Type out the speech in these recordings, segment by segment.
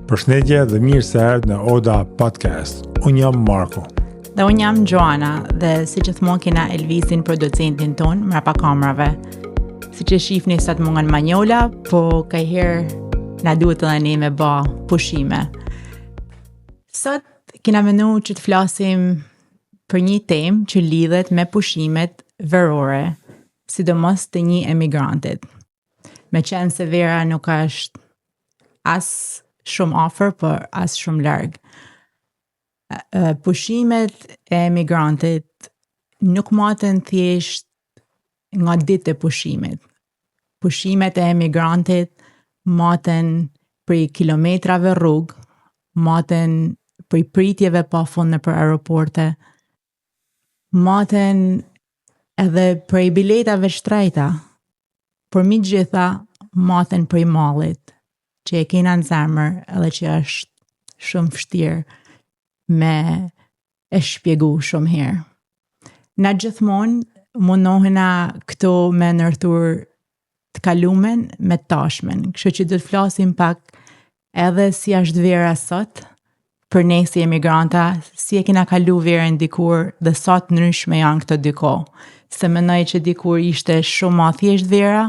Përshëndetje dhe mirë se erdhët në Oda Podcast. Unë jam Marko. Dhe unë jam Joana dhe si gjithmonë kena Elvisin producentin ton mrapa kamerave. Si që shifni sot mungën manjola, po kajherë na duhet edhe ne me ba pushime. Sot kena menu që të flasim për një temë që lidhet me pushimet verore, sidomos të një emigrantit. Me qenë se vera nuk është as shumë afër, por as shumë larg. Pushimet e emigrantit nuk maten thjesht nga ditë e pushimit. Pushimet e emigrantit maten për kilometrave rrugë, maten për pritjeve pa fund nëpër aeroporte, maten edhe për biletave shtrejta, por mi gjitha maten për mallit, që e kena në zemër edhe që është shumë vështirë me e shpjegu shumë herë. Na gjithmonë mundohena këto me ndërthur të kalumen me tashmen, kështu që do të flasim pak edhe si është vera sot, për ne si emigranta, si e kena kalu verën dikur dhe sa të ndryshme janë këto dy kohë. Se mendoj që dikur ishte shumë ma thjesht vera,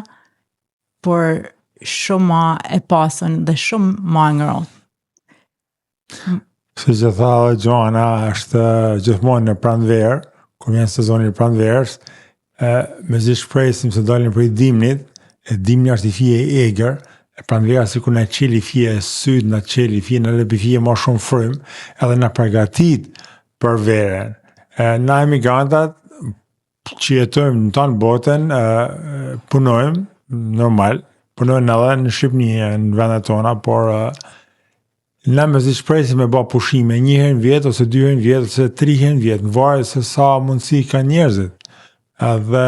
por shumë ma e pasën dhe shumë ma ngrohtë. Si që tha dhe Joana, është gjithmonë në pranverë, kur vjen sezoni i pranverës, me zi shpresim se dalin për i dimnit, e dimni është i fije e eger, e pranvera si kur në qeli fije e syd, në qeli fije në lepi fije ma shumë frym, edhe në përgatit për verën. Na emigrantat që jetojmë në tonë botën, punojmë, normal, punojnë edhe në Shqipëni, në vendet tona, por na me zi shpresim me ba pushime një herë në vjetë, ose 2 herë në vjetë, ose 3 herë në vjetë, në varet se sa mundësi ka njerëzit. Dhe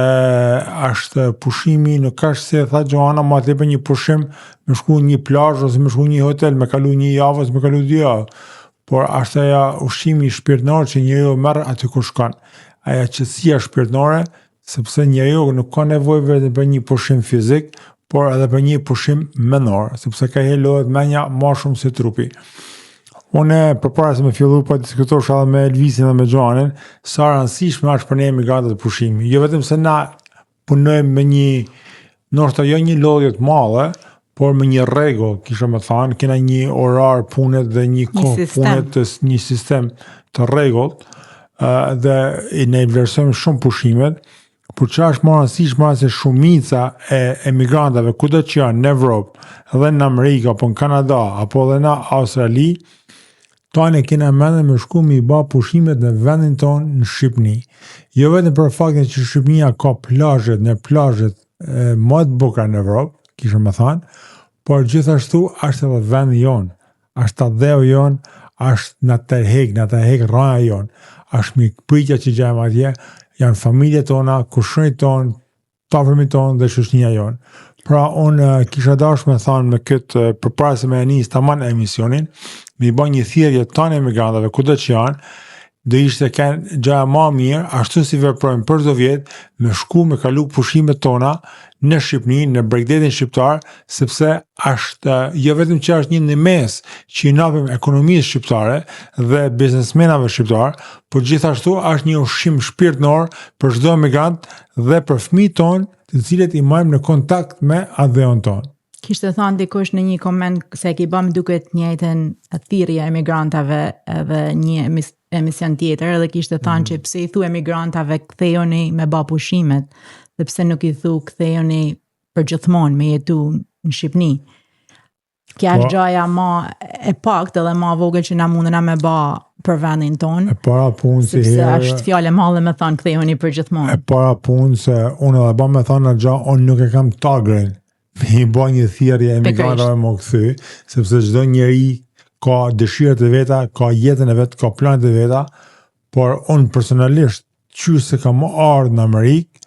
është pushimi, nuk është se tha Joana, ma të një pushim me shku një plazh, ose me shku një hotel, me kalu një javë, ose me kalu 2 javë. Por është aja ushqimi shpirtënor që njeriu merr aty ku shkon. Aja qetësia shpirtënore, sepse njeriu nuk ka nevojë vetëm për një pushim fizik, por edhe për një pushim mendor, sepse ka lodhet menja ma shumë se trupi. Unë përpara se me fillu po diskutosh edhe me Elvisin dhe me Joanin, sa rëndësishme është për ne emigrantët pushimi. Jo vetëm se na punojmë me një, ndoshta jo një lodhje të madhe, por me një rregull, kisha më thënë, kena një orar punet dhe një kohë punet, një sistem të rregullt, dhe ne vlerësojmë shumë pushimet. Por që është më rëndësishme se shumica e emigrantave kudo që janë në Evropë, edhe në Amerikë, apo në Kanada, apo edhe në Australi, tonë e kena mendje me shku me i ba pushimet në vendin tonë në Shqipëni. Jo vetëm për faktin që Shqipënia ka plazhet më të bukura në Evropë, kisha më thënë, por gjithashtu është edhe vendi jonë, është adheu jonë, është në tërhek raja jonë, është mikpritja që gjajmë atje, janë familje tona, kushërinjt tonë, tafërmit tonë dhe shoqënia jonë. Pra, unë kisha dashur me thënë me këtë përpara se me nis tamam emisionin, me i bën një thirrje tonë emigrantëve kudo që janë, do ishte kanë gjëja më mirë, ashtu si veprojmë për çdo vjet, me shku me kalu pushimet tona në Shqipëni, në Bregdetin shqiptar, sepse është jo vetëm që është një mes që i napim ekonomisë shqiptare dhe biznesmenave shqiptar, por gjithashtu është një ushqim shpirtënor për çdo emigrant dhe për fëmijët tonë, të cilët i marrim në kontakt me adheun tonë. Kishte thënë dikush në një koment se ki bëm duket njëjtën thirrje emigrantave edhe një emision tjetër, edhe kishte thënë që pse i thu emigrantave kthehuni me ba pushimet, dhe pse nuk i thu kthehuni për gjithmonë me jetu në Shqipëni. Kja është gjaja ma e pakt edhe ma vogël që na mundena me ba për vendin tonë. E para punë si sepse është fjale madhe me thënë kthehuni për gjithmonë. E para punë se unë edhe ba me thënë në gjaja, unë nuk e kam tagrin. Me i ba një thirrje emigrantave më këthy, sepse çdo njeri ka dëshirët e veta, ka jetën e vetë, ka planet e veta, por unë personalisht, që se kam ardhur në Amerikë,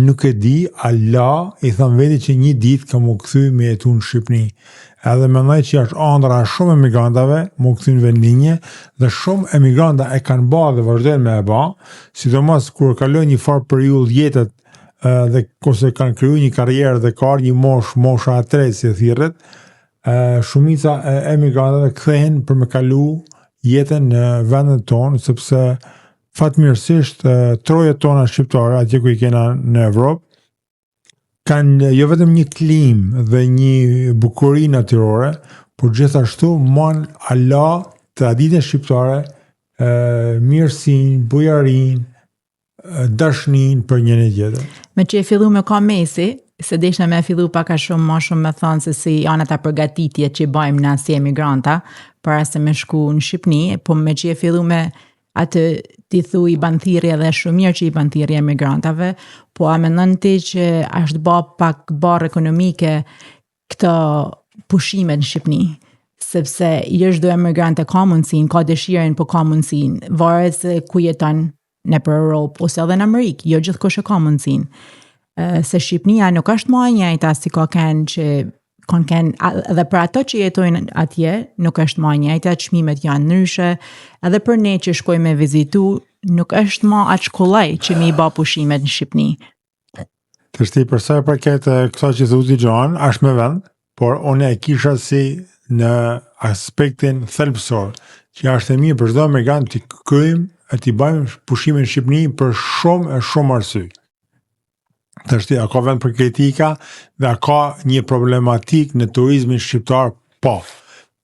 nuk e di, Allah i thëmë veti që një ditë ka më këthy me jetu në Shqipëni. Edhe mendoj që është ëndra shumë emigrantave më këthy në vendinje, dhe shumë emigranta e kanë ba dhe vazhdojnë me e ba, sidomos kur kalojnë një farë periudhë jetët dhe ose kanë kriju një karrierë dhe ka një mosha e tretë si thirret, Shumica e emigrantëve kthehen për me kalu jetën në vendet tonë, sepse fatmirësisht trojet tona shqiptare, atje ku i kena në Evropë, kanë jo vetëm një klimë dhe një bukuri natyrore, por gjithashtu mon ala traditën shqiptare, mirësinë, bujarinë, dashnin për njëri tjetër. Me që e fillu me ka mesi, se desha me fillu pak a shumë ma shumë me thonë se si janë ata përgatitje që bëjmë na si emigranta, para se me shku në Shqipni, po me që e fillu me atë ti thu i banthirje dhe shumë mirë që i banthirje emigrantave, po a mendon ti që është pak barë ekonomike këto pushimet në Shqipni? Sepse jo çdo emigrant e ka mundësin, ka dëshirën, po ka mundësin, varet se ku jeton në për Europë ose edhe në Amerikë, jo gjithkush e ka mundësin. Se Shqipnia nuk është më e njëjta si ka kanë që edhe për ato që jetojnë atje, nuk është më e njëjta, çmimet janë ndryshe, edhe për ne që shkojmë me vizitu, nuk është më aq kollaj që mi bë pushimet në Shqipni. Të shti përsa e përket kësa që thuti Gjoan, është me vend, por unë e kisha si në aspektin thelbësor, që është e mirë për çdo emigrant të kryjmë e të bëjmë pushimin në Shqipni për shumë arsye. Të shti, a ka vend për kritika dhe a ka një problematik në turizmin shqiptar? Po.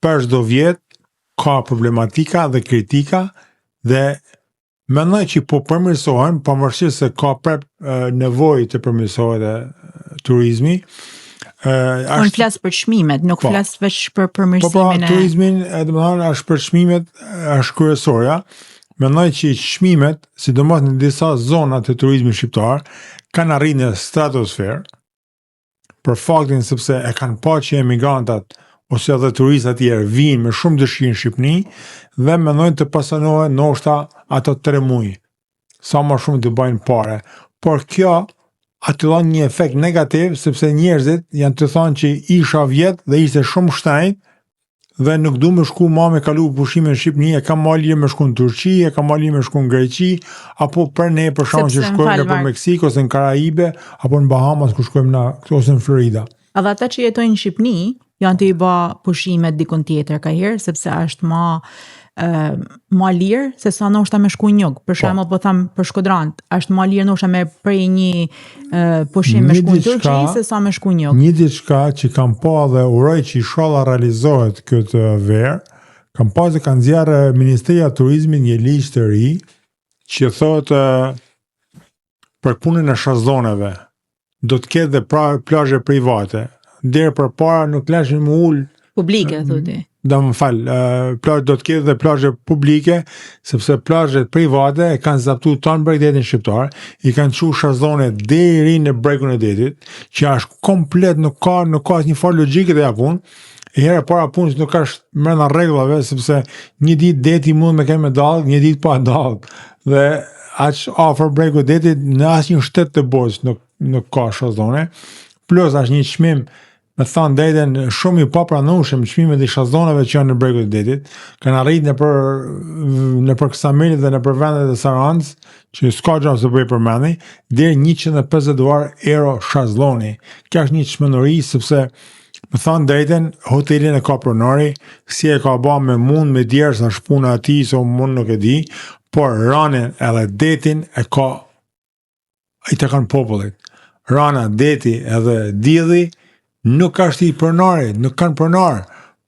Për çdo vjet ka problematika dhe kritika dhe mendoj që po përmirësohen, pavarësisht se ka nevojë të përmirësohet turizmi. Unë flas për çmimet, nuk flas veç për përmirësimin e turizmin, domethënë është për çmimet, është kryesorja. Mendoj që çmimet, sidomos në disa zona të turizmit shqiptar, kanë arrijë në stratosferë, për faktin sepse e kanë pa që emigrantat ose edhe turistat tjerë vinë me shumë dëshirë në Shqipëni dhe mendojnë të pasonohen ndoshta ato 3 muaj, sa më shumë të bëjnë pare. Por kjo aty dhon një efekt negativ sepse njerëzit janë të thonë që isha vjet dhe ishte shumë shtrenjtë dhe nuk du me shku ma me kalu pushime në Shqipëni, e kam malje me shku në Turqi, e kam malje me shku në Greqi, apo për ne për shkak që shkojmë në për Meksik, ose në Karaibe, apo në Bahamas, ku shkojmë na, ose në Florida. Edhe ata që jetojnë në Shqipëni, janë të i ba pushimet dikun tjetër ka herë, sepse është ma lirë, se sa ndoshta me shku njëg. Për shembull po tham për Shkodrant, është ma lirë ndoshta me prej një pushim me shku në Turqi, se sa me shku njëg. Një diçka që kam pa dhe uroj që inshallah realizohet këtë verë, kam pa se kanë nxjerrë Ministria e Turizmit një ligj të ri që thotë për punën e shazoneve do të ketë dhe plazhe private. Deri përpara nuk leshin më ul publike, thotë. Do më fal, do të ketë dhe plazhe publike, sepse plazhet private e kanë zaptuar tonë bregdetin shqiptar, i kanë çu shazone deri në bregun e detit, që është komplet nuk ka asnjë farë logjike dhe japun. Herë para punës nuk është brenda rregullave, sepse një ditë deti mund me kenë me dallë, një ditë pa dallë. Dhe aq afër bregut e detit në asnjë shtet të botës nuk ka shazone. Plus është një çmim, me thënë drejtën, shumë i papranueshëm çmimet e shazonave që janë në bregun e detit, kanë arritur në për Ksamelit dhe në për vendet e Sarandës, që s'ka gjë se bëj përmendni, deri 150 euro shazlloni. Kjo është një çmenuri sepse me thënë drejtën, hotelin e ka pronari, si e ka ba me mund me djerë sa shpuna ati, so mund nuk e di, por ranin edhe detin i të kanë popullit. Rana, deti edhe dielli nuk është i pronarit, nuk kanë pronar.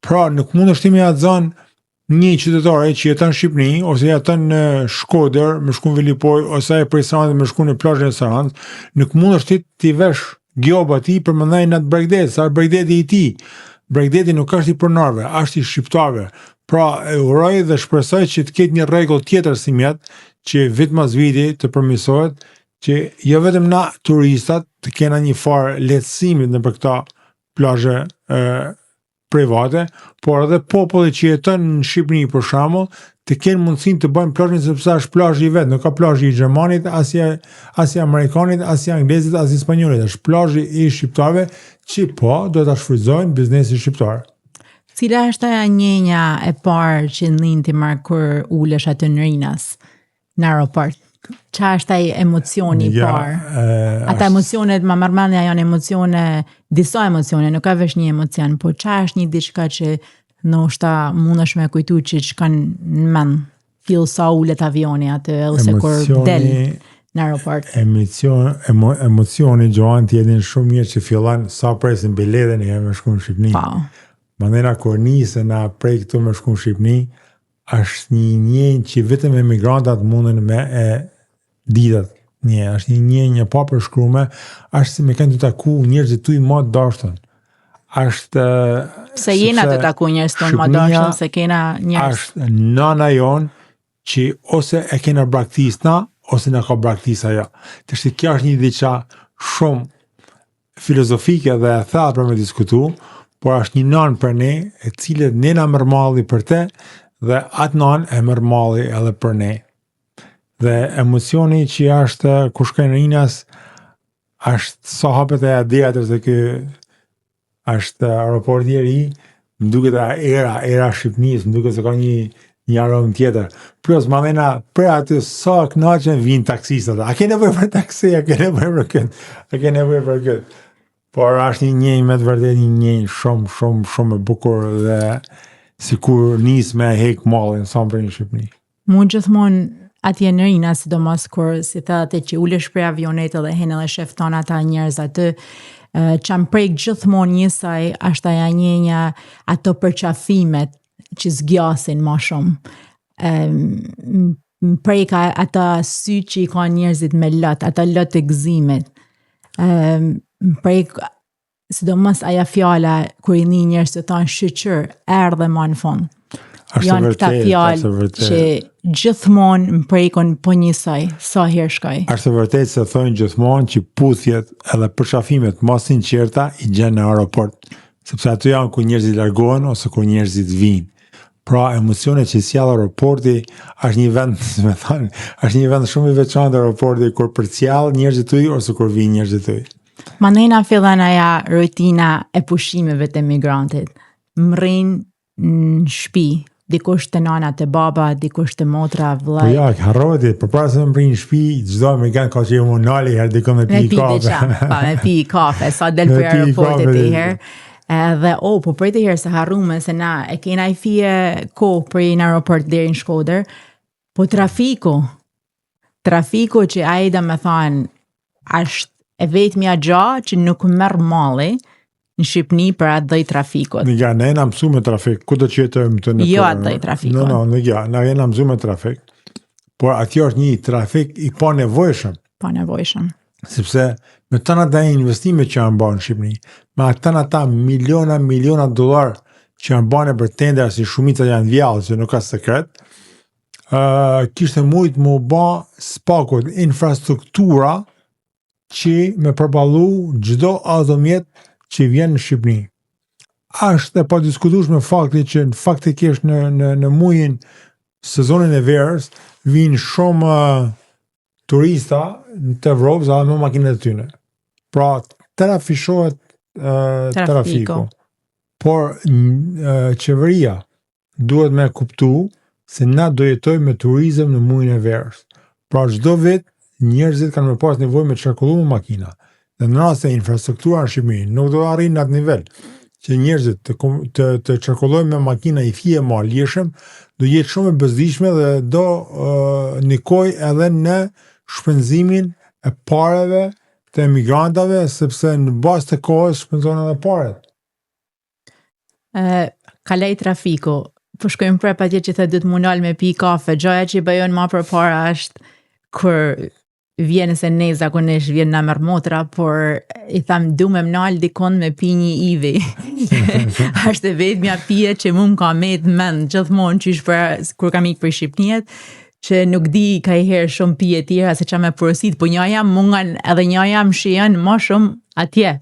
Pra nuk mund është ti me adzon një qytetare që jeton në Shqipëni, ose jeton në Shkodër, me shku në Vilipoj, ose e prej Sarandës me shku në plazhin e Sarandës, nuk mund është ti vesh gjoba ti për më ndaj në atë bregdet, sa bregdeti i ti. Bregdeti nuk është i pronarve, është i shqiptarve. Pra e uroj dhe shpresoj që të ketë një rregull tjetër si mjet, që vit mas viti të përmirësohet, që jo vetëm na turistat të kena një farë lehtësimit në për këta plazhe private, por edhe populli që jeton në Shqipëri për shembull, të kenë mundësinë të bëjnë plazhin sepse është plazhi i vet, nuk ka plazhi i gjermanit, as i amerikanit, as i anglezit, as i spanjollit, është plazhi i shqiptarëve që po do ta shfrytëzojnë biznesin shqiptar. Cila është ajo njëja e parë që ndinti më kur ulesh atë në Rinas në aeroport? qa është ai emocioni parë? Ata emocionet, ma mërmendja janë emocione, disa emocione, nuk ka vesh një emocion, po qa është një diçka që ndoshta mundesh me kujtu që kanë në mend, fill sa ulet avioni atë, ose kur del në aeroport. Emocioni gjohan t'jedin shumë mirë që fillan sa presin biletën e me shku në Shqipni. Mandena kur nisë na prej këtu me shku në Shqipni, është një njënjë që vetëm emigrantat mundën me e ditat një, është një njënjë pa përshkrume, është si me kanë të taku njerëzit tu i ma të dashtën. Se jena të taku njerëz të ma dashtën, se kena njerëz. Është nana jonë që ose e kena braktisna, ose në ka braktisa ja. Të shtë kjo është një diqa shumë filozofike dhe e thellë për me diskutu, por është një nanë për ne, e cilët ne na mërmalli për te, dhe atë nanë e mërmalli edhe për ne. Dhe emocioni që është kur shkojnë në Inas, është sa hapet e adejatër se kë është aeroporti i ri, më duket era Shqipnis, më duket se ka një aromë tjetër. Plus, ma mena, pre aty sa knaqen vinë taksistat. A ke nevojë për taksi, a ke nevojë për këtë. Por është një njënjë me të vërtet, një njënjë shumë e bukur dhe si kur nis me hek mallin, sa për një Shqipni. Mu gjithmonë atje në Rina, sidomos kur si thate që ulesh prej avionet dhe hen edhe shefton ata njerëz aty, që më prek gjithmonë njësaj, është aja njënja ato përqafimet që zgjasin ma shumë. Më prek ata sy që i ka njerëzit me lot, ata lot të gëzimit. Më prek, sidomos aja fjala kur i një njerëz të thonë shqyqër, erdhe ma në fund. Janë këta fjallë që gjithmonë më prekon po njësaj, sa herë shkoj. Është vërtet se thonë gjithmonë që puthjet edhe përshafimet ma sinqerta i gjenë në aeroport, sepse aty janë ku njerëzit largohen ose ku njerëzit vinë. Pra emocionet që sjell aeroporti është një vend, me thënë, është një vend shumë i veçantë aeroporti kur përcjell njerëzit tuaj ose kur vinë njerëzit tuaj. Mandena fillan aja rutina e pushimeve të emigrantit. Mrin në shtëpi, dikush të nana të baba, dikush të motra, vllai. Po ja, harroti, përpara se më mrin në shtëpi, çdo amerikan ka që më nali herë dikon me pi kafe. Me pi kafe, sa del për aeroportit të herë. Dhe po për të herë se harrume se na e kena i fije ko për në aeroport deri në Shkodër, po trafiku që ajda me thonë është e vetëmja gja që nuk merr malli në Shqipni për atë dhej trafikot. Ja, ne jena mësu me trafik, ku të qëtëm të në jo atë dhej trafikot. Ne jena mësu me trafik, por atjo është një trafik i pa nevojshëm. Pa nevojshëm. Sepse me tëna ta investime që janë bërë në Shqipni, me tëna ta miliona dollar që janë bërë për tender, si shumica janë vjallë, që nuk ka sekret, kishte mujtë më ba spakot infrastruktura që me përballu gjdo automjet që vjen në Shqipni. Është e pa diskutueshme fakti që faktikisht në muajin sezonin e verës vinë shumë turista të Evropës dhe me makinat e tyre. Pra, trafishohet trafiku. Por qeveria duhet me kuptu se na do jetojmë me turizëm në muajin e verës. Pra, çdo vit njerëzit kanë më pas nevojë me të qarkulluar me makina. Dhe në rast se infrastruktura në Shqipëri nuk do arrijë në atë nivel që njerëzit të qarkullojnë me makina i fije ma lirshëm, do jetë shumë e bezdishme dhe do nikoj edhe në shpenzimin e pareve të emigrantave, sepse në bazë të kohës shpenzon edhe paret. Kalej trafiku, po shkojmë prap atje që the të munal me pi kafe, gjaja që i bëjon ma përpara është kur vjen se ne zakonisht vjen na merr motra, por i tham du me mnal dikon me pi një ivi. Është vetmja pije që mu më ka mend gjithmonë qysh kur kam ikë për Shqipniet, që nuk di ka i herë shumë pije tjera se qa me porosit, po një jam mungan edhe një jam shion ma shumë atje.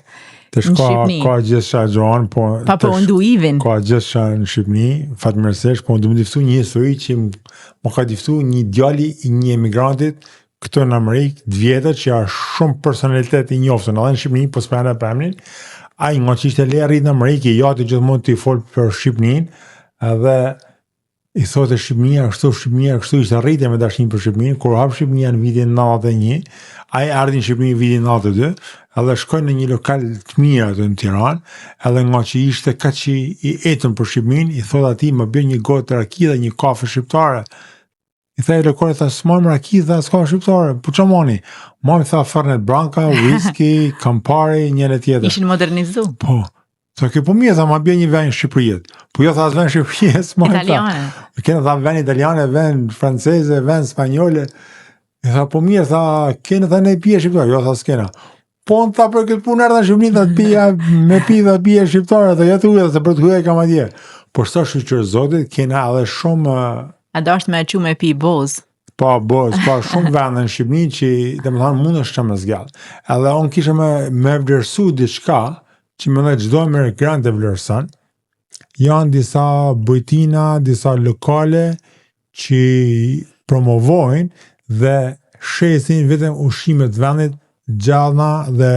Tesh ka gjithësha gjohan, po ndu ivin. Ka gjithësha në Shqipni, fatmirësisht, po ndu më diftu një histori që më ka diftu një djali i një emigrantit këto në Amerikë, të vjetër, që është shumë personalitet i njoftën, edhe në Shqipni, po s'përna për emnin, a i nga që ishte le rritë në Amerikë, i jati gjithmonë të i folë për Shqipnin, edhe i thotë Shqipënia kështu ishte rritje me dashnin për Shqipërinë, kur hap Shqipënia në vitin 91, ai ardhi në Shqipëri në vitin 92, edhe shkoi në një lokal të mirë aty në Tiranë, edhe nga që ishte kaq i etën për Shqipërinë, i thotë atij më bën një gotë raki dhe një kafe shqiptare. I tha lokale, tha s'mam raki, tha s'ka shqiptare, po ç'a moni? Mami tha Fernet Branca, whisky, Campari, njëra tjetër. Ishin modernizu. Po. Tha ke po mirë, tha ma bje një vend Shqipërijet. Po jo tha as vend Shqipërijes, ma Italiane. Kena tha vend italiane, vend franceze, vend spanjole. I tha po mirë, tha kena tha ne pije shqiptare. Jo tha s'kena. Po në tha për këtë punë erdha në Shqipëri, tha pija me pi dhe pije shqiptare, tha jetu se për të hyje kam atje. Por sa shqyqër zotit, kena edhe shumë A do është me që me pi boz? Po, ka shumë vende në Shqipëri që domethënë mund është me zgjallë. Edhe unë kisha me vlerësu diçka që më dhe çdo amerikan të vlerëson. Janë disa bujtina, disa lokale që promovojnë dhe shesin vetëm ushqimet vendit gjallna dhe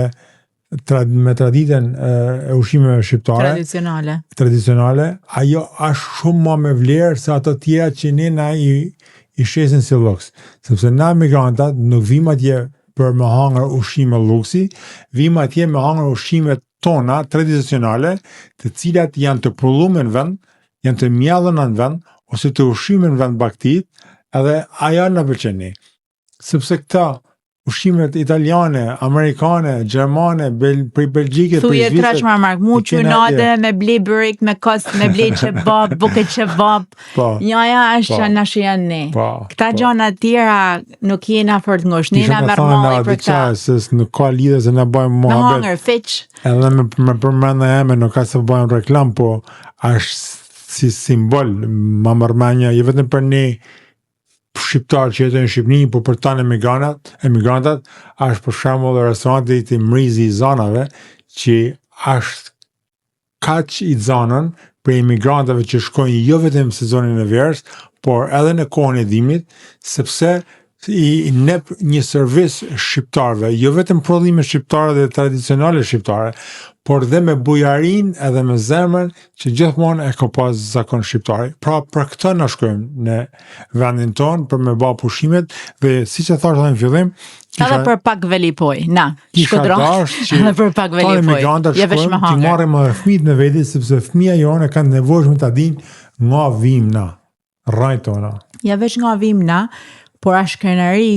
me traditën e ushqimeve shqiptare. Tradicionale. Ajo është shumë më me vlerë se ato tjera që ne i shesin si luks. Sepse na migrantat nuk vim atje për me hangër ushqime luksi, vim atje me hangër ushqime tona tradicionale, të cilat janë të prullume në vend, janë të mjallëna në vend, ose të ushqime në vend baktit, edhe ajo në pëlqeni. Sepse këta ushqimet italiane, amerikane, gjermane, prej Belgjike, prej Zvicrës. Thuje trash marmark, mu qunate me ble bërik, me kost, me ble qebab, buke qebab. Njaja është në shien ne. Këta gjona tjera nuk jena për të ngosh, nena mërmali për këta. Se nuk ka lidhe se ne bëjmë muhabet. Me hangër, fiq. Edhe me përmenda jeme, nuk ka se bëjmë reklam, po është si simbol, ma mërmenja, je vetëm për ne shqiptarë që jetojnë në Shqipëri, po për tanë emigrantat, është për shembull restoranti i Mrizi i Zanave, që është kaq i zanën për emigrantëve që shkojnë jo vetëm sezonin e verës, por edhe në kohën e dimrit, sepse i nep një servis shqiptarëve, jo vetëm prodhime shqiptare dhe tradicionale shqiptare, por dhe me bujarin edhe me zemrën që gjithmonë e ka pas zakon shqiptari. Pra për këtë na shkojmë në vendin tonë për me bë pushimet dhe siç e thash në fillim, edhe për pak velipoj, shkodron, edhe për pak velipoj, je vesh me hangër. Ti marrim fëmijët në veti sepse fëmia jonë kanë nevojë ta dinë nga vim na, rrajtona. Ja vesh nga vim na, por është krenari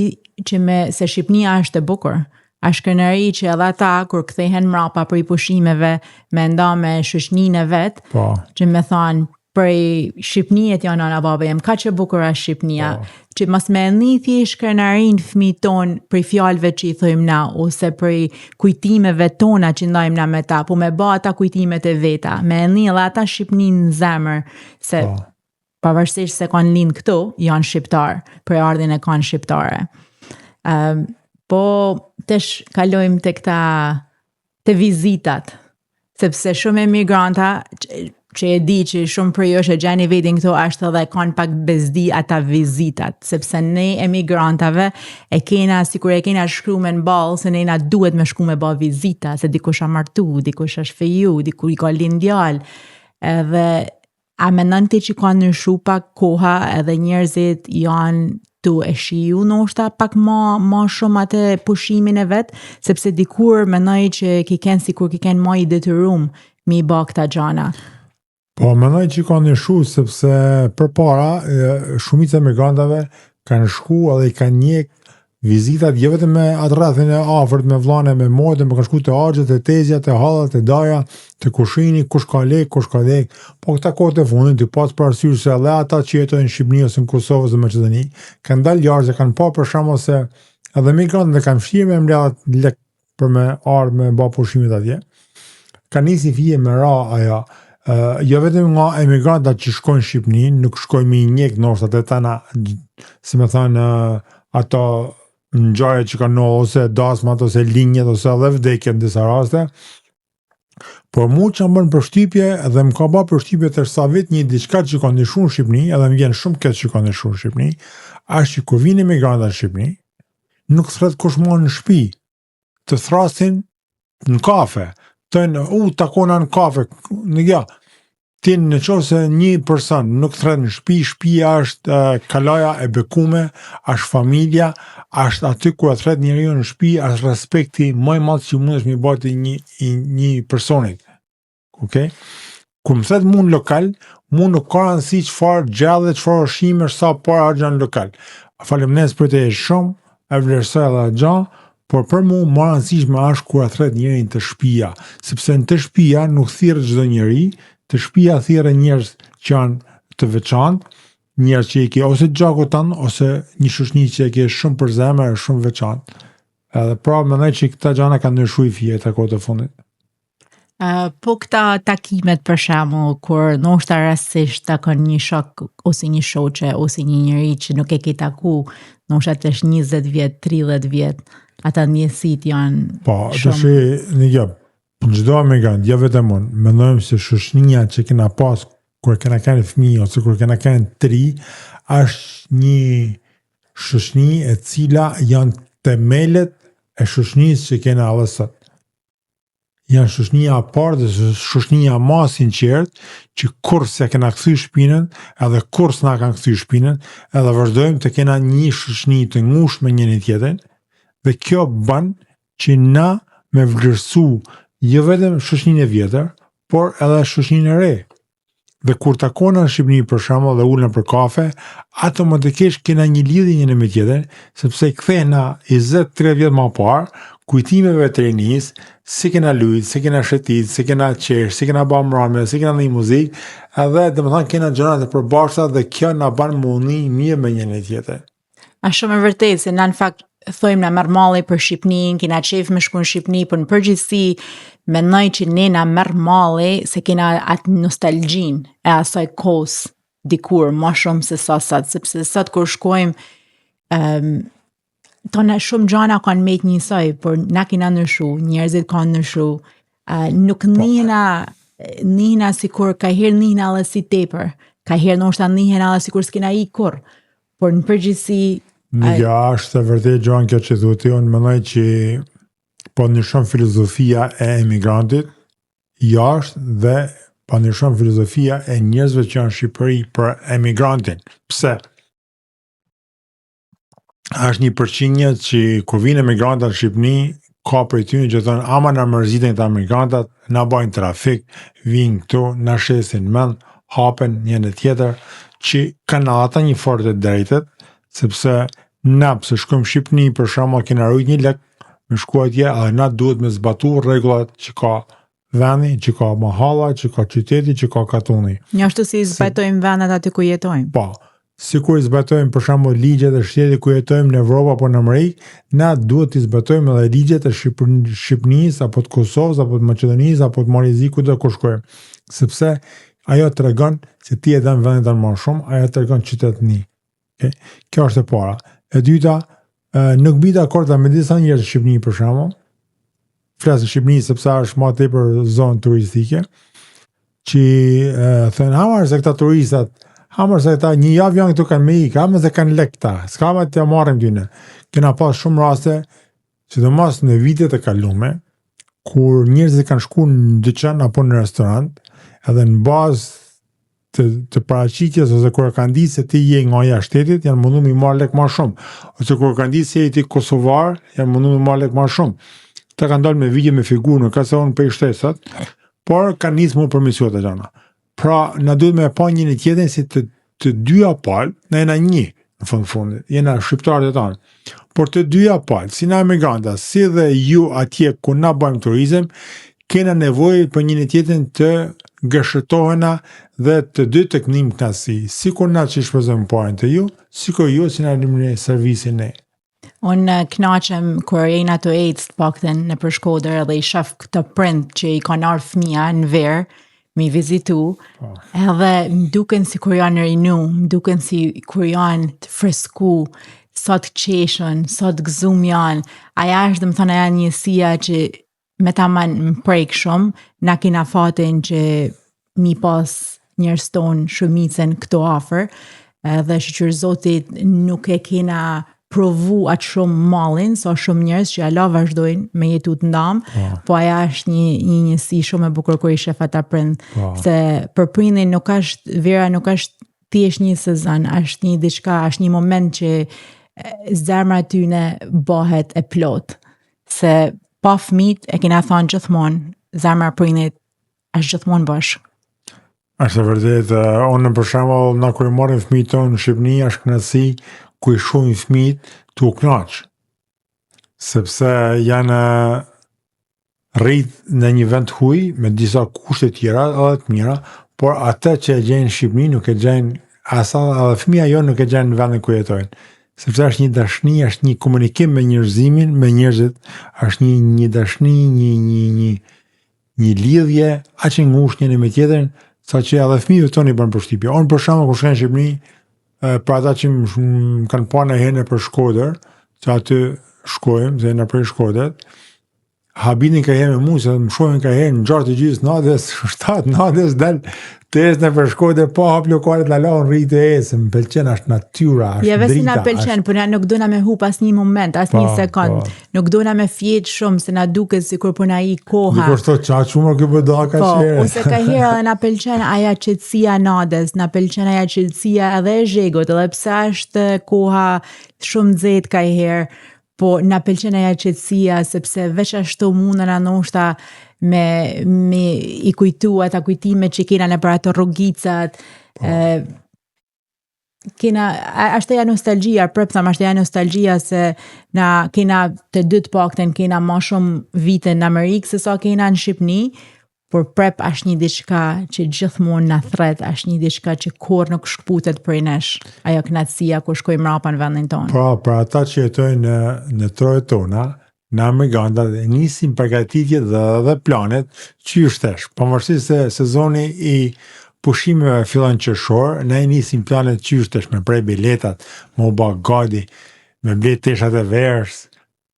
që se Shqipënia është e bukur. Është krenari që edhe ata, kur kthehen mrapa për i pushimeve, me nda me shoqëninë e vet, që me thonë, prej Shqipënijet janë ana baba jem, ka që bukur është Shqipënia, që mas me nithi shkrenarin fëmijët tonë prej fjalëve që i thojmë na, ose prej kujtimeve tona që ndajmë na me ta, po me ba ata kujtimet e veta, me një edhe ata Shqipënin në zemër, se pavarësisht se kanë lind këtu, janë shqiptar, për ardhin e kanë shqiptare. Po, tesh kalojmë të këta, të vizitat, sepse shumë emigranta, që e di që shumë për jo që gjeni vedin këtu, është edhe kanë pak bezdi ata vizitat, sepse ne emigrantave e kena, sikur e kena shkru me në balë, se ne na duhet me shku me ba vizita, se dikush a martu, dikush a shfeju, dikush i ka lindjal, edhe a menon ti që ka ndryshu pak koha edhe njerëzit janë tu e shiju ndoshta pak ma shumë atë pushimin e vet, sepse dikur mendoj që sikur ki ken ma i detyruar mi ba këta gjana. Po mendoj që ka ndryshu sepse përpara shumica e emigrantave kanë shku edhe i kanë njeh vizitat jo vetëm me atë rrethin e afërt me vllane me motën, me kanë shku të Axhët, të Tezjat, të Hallat, të Daja, të Kushini, kush ka lek, kush ka lek. Po këta kohët e fundit të pas parasysh se edhe ata që jetojnë në Shqipëri ose në Kosovë ose në Maqedoni, kanë dalë jashtë, kanë pa për shkak se edhe migrantët kanë fshirë me mbledh lek për me ardhur me bë pushimet atje. Ka nisi fije me ra ajo. Jo vetëm nga emigrantët që shkojnë në Shqipëri, nuk shkojnë me njëk ndoshta të tana, si më thënë ato ngjarje që kanë ose dasmat ose linjët ose edhe vdekje në disa raste. Por mu që më bën përshtypje dhe më ka bërë përshtypje të sa vit një diçka që ka ndryshuar në Shqipëri, edhe më vjen shumë keq që ka ndryshuar në Shqipëri, është që kur vinë emigrantët në Shqipëri, nuk thret kush më në shtëpi, të thrasin në kafe, thënë takona në kafe, në ja. ti në qovë se një person nuk thret në shtëpi, shtëpia është kalaja e bekume, është familja, është aty kur thret njeriu në shtëpi, është respekti më i madh që mundesh mi bëti një personit. Okay? Kur më thret mu në lokal, mu nuk ka rëndësi çfarë gjallë, çfarë ushqime, sa para harxhan në lokal. Faleminderit për të shumë, e vlerësoj edhe gjë, por për mu më rëndësishme është kur thret njerin të shtëpia, sepse në të shtëpia nuk thirrët çdo njeri, të shtëpia thirrën njerëz që janë të veçantë, njerëz që i ke ose gjakut tanë, ose një shoqni që e ke shumë për zemër, shumë veçantë. Edhe pra mendoj që këta gjëra kanë ndryshuar fije të kohës së fundit. Po këta takimet për shembull kur ndoshta rastësisht takon një shok ose një shoqe ose një njeri që nuk e ke taku, ndoshta tash 20 vjet, 30 vjet, ata ndjesit janë po, shumë. Çdo emigrant, jo vetëm unë, mendojmë se shoqënia që kena pas kur kena qenë fëmijë ose kur kena qenë të ri, është një shoqëni e cila janë themelet e shoqënisë që kena edhe sot. Janë shoqënia e parë dhe shoqënia më e sinqertë që kur se kena kthy shpinën, edhe kur s'na kanë kthy shpinën, edhe vazhdojmë të kena një shoqëni të ngushtë me njëri tjetrin, dhe kjo bën që na me vlerësu jo vetëm shoqëninë e vjetër, por edhe shoqëninë e re. Dhe kur takona në Shqipëri për shembull dhe ulën për kafe, automatikisht kena një lidhje njëri me tjetrin, sepse kthehena 20-30 vjet më parë, kujtimeve të rinisë, si kena lujt, si kena shetit, si kena qesh, si kena bërë mbrëmje, si kena një muzikë, edhe domethënë kena gjëra të përbashkëta dhe kjo na bën më uni mirë me njëri tjetrin. Është shumë e vërtetë se na në fakt thojmë na merr malli për Shqipërinë, kena qef me shku në Shqipëri, por në përgjithësi mendoj që ne na merr malli se kena atë nostalgjinë e asaj kohës dikur më shumë se sa sot, sepse sot kur shkojmë tonë shumë gjana kanë me të njësoj, por na kena ndryshu, njerëzit kanë ndryshu, nuk nihena sikur ka herë nihena edhe si tepër, ka herë ndoshta nihena edhe sikur s'kena ikur, por në përgjithësi ja, është e vërtet gjohan kjo që thuti, unë mendoj që po ndryshon filozofia e emigrantit jashtë dhe po ndryshon filozofia e njerëzve që janë në Shqipëri për emigrantin. Pse? Është një përqindje që kur vinë emigrantat në Shqipëri, ka prej tyre që thonë ama na mërziten këta emigrantat, na bajnë trafik, vinë këtu, na shesin mend, hapen një në tjetër, që kanë ata një fort të drejtet, sepse na pse shkojmë në Shqipëri për shembull kena rujt një lek me shku atje, edhe na duhet me zbatu rregullat që ka vendi, që ka mahalla, që ka qyteti, që ka katuni. Njashtu si zbatojmë vendet aty ku jetojmë. Po, sikur i zbatojmë për shembull ligjet e shtetit ku jetojmë në Evropë apo në Amerikë, na duhet të zbatojmë edhe ligjet e Shqipërisë apo të Kosovës apo të Maqedonisë apo të Malizit kudo ku shkojmë. Sepse ajo tregon se ti e dën vendin tënd më shumë, ajo tregon qytetëni. Okay? Kjo është e para. E dyta, nuk bëj dakord me disa njerëz në Shqipëri për shembull. Flas në Shqipëri sepse është më tepër zonë turistike, që thënë hamar se këta turistat, hamar se këta një javë janë këtu kanë me ikë, hamar se kanë lek këta, s'ka me të marrim tyne. Kena pas shumë raste, sidomos në vitet e kaluara, kur njerëzit kanë shkuar në dyqan apo në restorant, edhe në bazë të paraqitjes ose kur kanë ditë se ti je nga jashtë shtetit, janë munduar mi marr lek më shumë. Ose kur kanë ditë se je ti kosovar, janë munduar mi marr lek më shumë. Ta kanë dalë me video me figurë, nuk ka se unë për i shtesat, por kanë nisë më përmisua të gjana. Pra, na duhet me pa njëri tjetrin si të dyja palë, na jena një, në fundit, jena shqiptarët e tanë. Por të dyja palë, si na emigranta, si dhe ju atje ku na bëjmë turizëm, kena nevojë për njëri tjetrin të gëshëtohena dhe të dy të kënim knasi, si kur na që shpëzëm parën të ju, si kur ju si na një servisin ne. Unë knaqem kur jena të ejtë të pakten në për Shkodër dhe i shaf këtë prind që i kanë ardhur fëmija në verë, mi vizitu, edhe më duken si kur janë rinu, më duken si kur janë të fresku, sa të qeshën, sa të gëzum janë, aja është dhe më thënë aja njësia që me ta më prejkë shumë, na kina fatin që mi pas njërës tonë shumicën këto afer, dhe shqyr Zotit nuk e kina provu atë shumë mallin, sa shumë njerëz që ala vazhdojnë me jetu të ndamë, po aja është një njësi shumë e bukur kur i shef ata prind. Se për prindin vera nuk është thjesht një sezon, është një diçka, është një moment që zemra tyne bëhet e plot. Se pa fëmijët e kena thënë gjithmonë, zemra prindit është gjithmonë bashkë. Është e vërtet, unë për shembull na kur i marrim fëmijët tonë në Shqipëri është kënaqësi ku i shohim fëmijët tu kënaq. Sepse janë rrit në një vend huj me disa kushte tjera edhe të mira, por atë që e gjejnë në Shqipëri nuk e gjejnë edhe fëmia jo nuk e gjejnë në vendin ku jetojnë. Sepse është një dashni, është një komunikim me njerëzimin, me njerëzit, është një dashni, një lidhje aq e ngushtë njëri me tjetrin, sa që edhe fëmijët tonë i bën përshtypje. Unë për shembull kur shkoj në Shqipëri, për ata që më kanë pa në herë për Shkodër, që aty shkojmë, se në prej Shkodët, habinin ka herë me mu, se më shohin ka herë në 6:30 natës, 7 natës, del të esë në për Shkodër, po hap lokalet la laun rritë e esë, më pëlqen, është natyra, është drita. Vesi na pëlqen, por na nuk dona me hup as një moment, as një sekond. Nuk dona me fjet shumë, se na duket sikur po na i koha. Dikur thot qa çumër kjo po do ka qerë. Po, ose ka herë edhe na pëlqen aja qetësia natës, na pëlqen aja qetësia edhe e zhegut, edhe pse është koha shumë nxehtë ka herë, po na pëlqen aja qetësia, sepse veç ashtu mundën ndoshta me i kujtu ata kujtime që kena në për ato rrugicat, kena, është ja nostalgjia, prap tham, është ja nostalgjia se na kena të dy të paktën kena më shumë vite në Amerikë se sa kena në Shqipëri, por prap është një diçka që gjithmonë na thret, është një diçka që kurrë nuk shkputet prej nesh, ajo kënaqësia kur shkojmë mrapa në vendin tonë. Po, për ata që jetojnë në trojet tona, në Amerikanda dhe nisin përgatitjet dhe planet që shtesh. Pavarësisht se sezoni i pushimeve fillon qershor, ne nisim planet që shtesh me prej biletat, me u bë gati, me blet teshat e verës,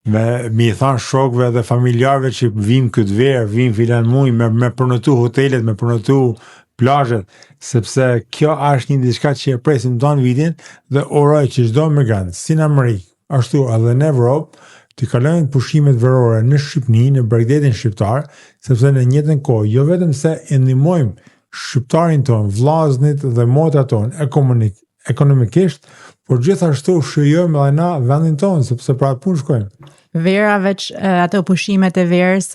me i thanë shokëve dhe familjarëve që vim këtë verë, vim filan muj, me përnotu hotelet, me përnotu plazhet, sepse kjo është një diçka që e presim tonë vitin dhe uroj që çdo amerikan, si në Amerikë, ashtu edhe në Evropë, të kalojnë pushimet verore në Shqipëri, në Bregdetin shqiptar, sepse në njëjtën kohë, jo vetëm se e ndihmojmë shqiptarin ton, vllaznit dhe motrat ton ekonomikisht, por gjithashtu shijojmë edhe na vendin ton, sepse pra punë shkojmë. Vera veç ato pushimet e verës,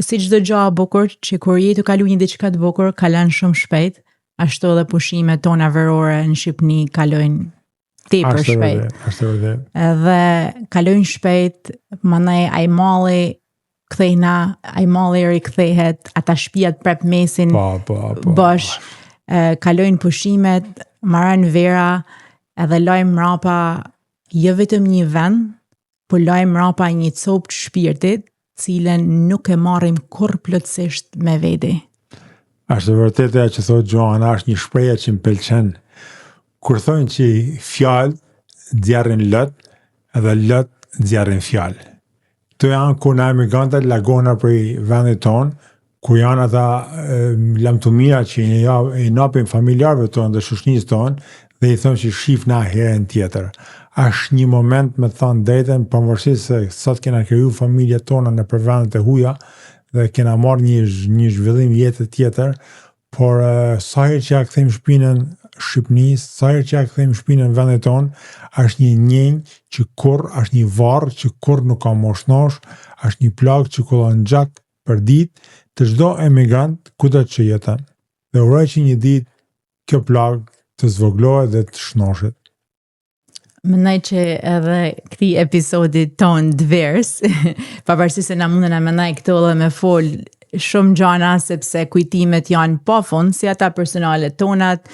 si çdo gjë e bukur, që kur je të kalu një diçka të bukur, kalon shumë shpejt, ashtu edhe pushimet tona verore në Shqipëri kalojnë tepër shpejt. Është vërtet. Edhe kalojnë shpejt, mandej ai malli kthejna, ai malli rikthehet, ata shtëpiat prap mesin. Bosh, kalojnë pushimet, marrin vera, edhe lajm mrapa jo vetëm një vend, por lajm mrapa një copë të shpirtit, cilën nuk e marrim kurrë plotësisht me vete. Është vërtet ajo që thotë Joana, është një shprehje që më pëlqen. Kur thonë që fjalë nxjerrin lot, edhe lot nxjerrin fjalë. Këto janë ku na emigrantët largohen prej vendit tonë, ku janë ata lamtumia që i napin familjarëve tonë dhe shoqënisë tonë, dhe i thonë që shifna herën tjetër. Është një moment me thënë drejtën, pavarësisht se sot kena kriju familjet tona në për vendet e huja dhe kena marrë një zhvillim jetë tjetër, por sa herë që ja kthejmë shpinën Shqipërisë, sa herë që ja kthejmë shpinën vendit tonë, është një njenjë që kurrë, është një varr që kurrë nuk ka moshnosh, është një plagë që kullon gjak për ditë të çdo emigrant kudo që jeton. Dhe uroj që një ditë kjo plagë të zvoglohet dhe të shnoshet. Mendoj që edhe këtij episodit ton të verës, pavarësisht se na mundën a mendoj këto edhe me fol shumë gjana, sepse kujtimet janë pafund, si ata personale tonat,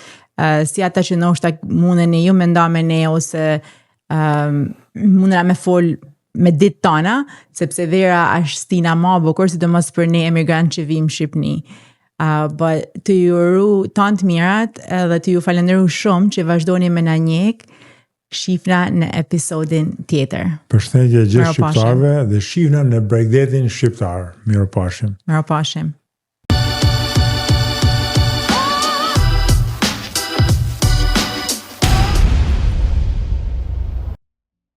si ata që ndoshta mundën e ju mendo me ne, ose mundën a me fol me ditë tona, sepse vera është stina ma bukur, sidomos për ne emigrant që vim Shqipëni. But të ju uru tant mirat edhe të ju falenderu shumë që vazhdoni me na njek, shifna në episodin tjetër. Përshëndetje gjithë shqiptarëve dhe shifna në Bregdetin shqiptar. Mirupafshim. Mirupafshim.